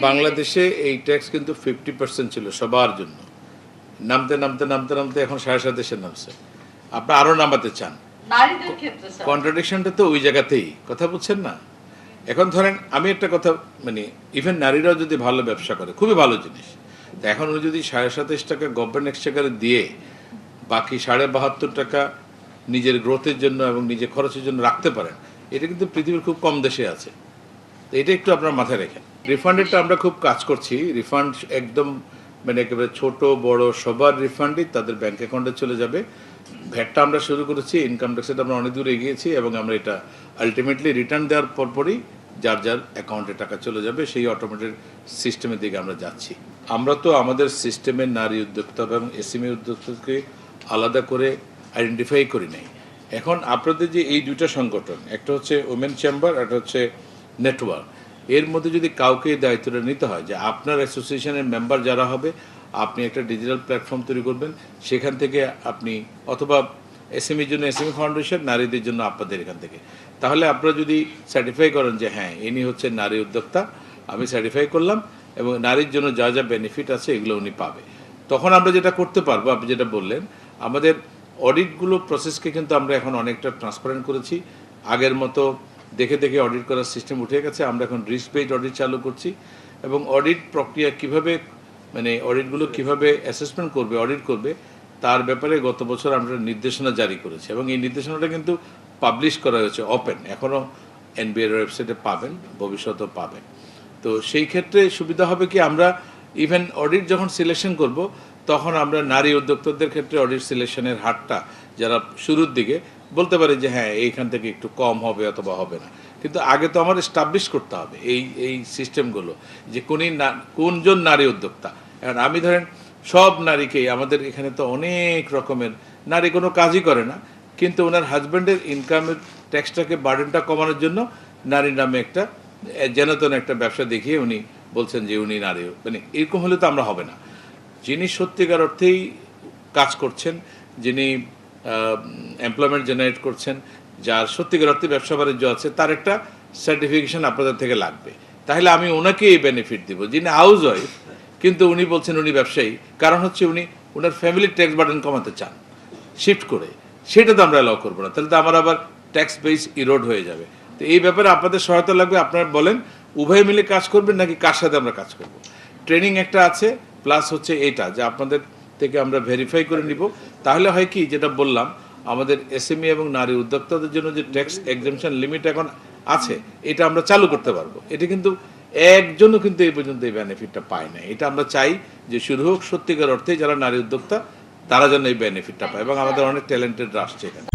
বাংলাদেশে এই ট্যাক্স কিন্তু 50% ছিল সবার জন্য, নামতে নামতে নামতে নামতে এখন 7.5 নামছে। আপনি আরো নামাতে চান, নারীদের ক্ষেত্রে স্যার কন্ট্রাডিকশনটা তো ওই জায়গাতেই। কথা বুঝছেন না? এখন ধরেন আমি একটা কথা, মানে ইভেন নারীরাও যদি ভালো ব্যবসা করে, খুবই ভালো জিনিস। তো এখন উনি যদি 27.5 টাকা গভর্নমেন্ট এক্সচেকারে দিয়ে বাকি 72.5 টাকা নিজের গ্রোথের জন্য এবং নিজের খরচের জন্য রাখতে পারেন, এটা কিন্তু পৃথিবীর খুব কম দেশে আছে। তো এটা একটু আপনার মাথায় রেখেন। রিফান্ডেরটা আমরা খুব কাজ করছি। রিফান্ড একদম মানে একেবারে ছোট বড় সবার রিফান্ডই তাদের ব্যাংক অ্যাকাউন্টে চলে যাবে। ভ্যাটটা আমরা শুরু করেছি, ইনকাম ট্যাক্সের আমরা অনেক দূর এগিয়েছি এবং আমরা এটা আলটিমেটলি রিটার্ন দেওয়ার পরপরই যার যার অ্যাকাউন্টে টাকা চলে যাবে, সেই অটোমেটেড সিস্টেমের দিকে আমরা যাচ্ছি। আমরা তো আমাদের সিস্টেমের নারী উদ্যোক্তা এবং এসএমই উদ্যোক্তাকে আলাদা করে আইডেন্টিফাই করি নাই। এখন আপনাদের যে এই দুইটা সংগঠন, একটা হচ্ছে ওমেন চেম্বার, একটা হচ্ছে নেটওয়ার্ক, এর মধ্যে যদি কাউকে এই দায়িত্বটা নিতে হয় যে আপনার অ্যাসোসিয়েশনের মেম্বার যারা হবে, আপনি একটা ডিজিটাল প্ল্যাটফর্ম তৈরি করবেন, সেখান থেকে আপনি অথবা এসএমইর জন্য এসএমই ফাউন্ডেশন, নারীদের জন্য আপনাদের এখান থেকে, তাহলে আপনারা যদি সার্টিফাই করেন যে হ্যাঁ ইনি হচ্ছে নারী উদ্যোক্তা, আমি সার্টিফাই করলাম এবং নারীর জন্য যা যা বেনিফিট আছে এগুলো উনি পাবে, তখন আমরা যেটা করতে পারবো, আপনি যেটা বললেন, আমাদের অডিটগুলো প্রসেসকে কিন্তু আমরা এখন অনেকটা ট্রান্সপারেন্ট করেছি। আগের মতো দেখে দেখে অডিট করার সিস্টেম উঠে গেছে। আমরা এখন রিস্ক বেসড অডিট চালু করছি এবং অডিট প্রক্রিয়া কিভাবে, মানে অডিটগুলো কিভাবে অ্যাসেসমেন্ট করবে, অডিট করবে, তার ব্যাপারে গত বছর আমরা নির্দেশনা জারি করেছি এবং এই নির্দেশনাটা কিন্তু পাবলিশ করা হয়েছে ওপেন, এখনও এনবিআর ওয়েবসাইটে পাবেন, ভবিষ্যতেও পাবেন। তো সেই ক্ষেত্রে সুবিধা হবে কি, আমরা ইভেন অডিট যখন সিলেকশন করব, তখন আমরা নারী উদ্যোক্তাদের ক্ষেত্রে অডিট সিলেকশনের হারটা যারা শুরুর দিকে বলতে পারে যে হ্যাঁ এইখান থেকে একটু কম হবে অথবা হবে না, কিন্তু আগে তো আমার এস্টাবলিশ করতে হবে এই সিস্টেমগুলো যে কোনজন নারী উদ্যোক্তা। এখন আমি ধরেন সব নারীকেই, আমাদের এখানে তো অনেক রকমের নারী কোনো কাজই করে না, কিন্তু ওনার হাজব্যান্ডের ইনকামের ট্যাক্সটাকে বার্ডেনটা কমানোর জন্য নারীর নামে একটা যেনতেন একটা ব্যবসা দেখিয়ে উনি বলছেন যে উনি নারী, মানে এরকম হলে তো আমরা হবে না। যিনি সত্যিকার অর্থেই কাজ করছেন, যিনি এমপ্লয়মেন্ট জেনারেট করছেন, যার সত্যিকার অর্থে ব্যবসা বাণিজ্য আছে, তার একটা সার্টিফিকেশন আপনাদের থেকে লাগবে। তাহলে আমি ওনাকে এই বেনিফিট দিব, যিনি হাউস ওয়াইফ কিন্তু উনি বলছেন উনি ব্যবসায়ী, কারণ হচ্ছে উনি ওনার ফ্যামিলির ট্যাক্স বার্ডেন কমাতে চান শিফট করে, সেটা তো আমরা অ্যালাউ করবো না, তাহলে তো আমার আবার ট্যাক্স বেস ইরোড হয়ে যাবে। তো এই ব্যাপারে আপনাদের সহায়তা লাগবে। আপনারা বলেন উভয় মিলে কাজ করবেন নাকি কার সাথে আমরা কাজ করব। ট্রেনিং একটা আছে, প্লাস হচ্ছে এইটা যে আপনাদের থেকে আমরা ভেরিফাই করে নিব। তাহলে হয় কি, যেটা বললাম, আমাদের এসএমই এবং নারী উদ্যোক্তাদের জন্য যে ট্যাক্স এক্সাম্পশন লিমিট এখন আছে, এটা আমরা চালু করতে পারবো। এটা কিন্তু একজনও কিন্তু এই পর্যন্ত এই বেনিফিটটা পায় না। এটা আমরা চাই যে শুরু হোক সত্যিকার অর্থে যারা নারী উদ্যোক্তা, তারা যেন এই বেনিফিটটা পায় এবং আমাদের অনেক ট্যালেন্টেডরা আসছে এখানে।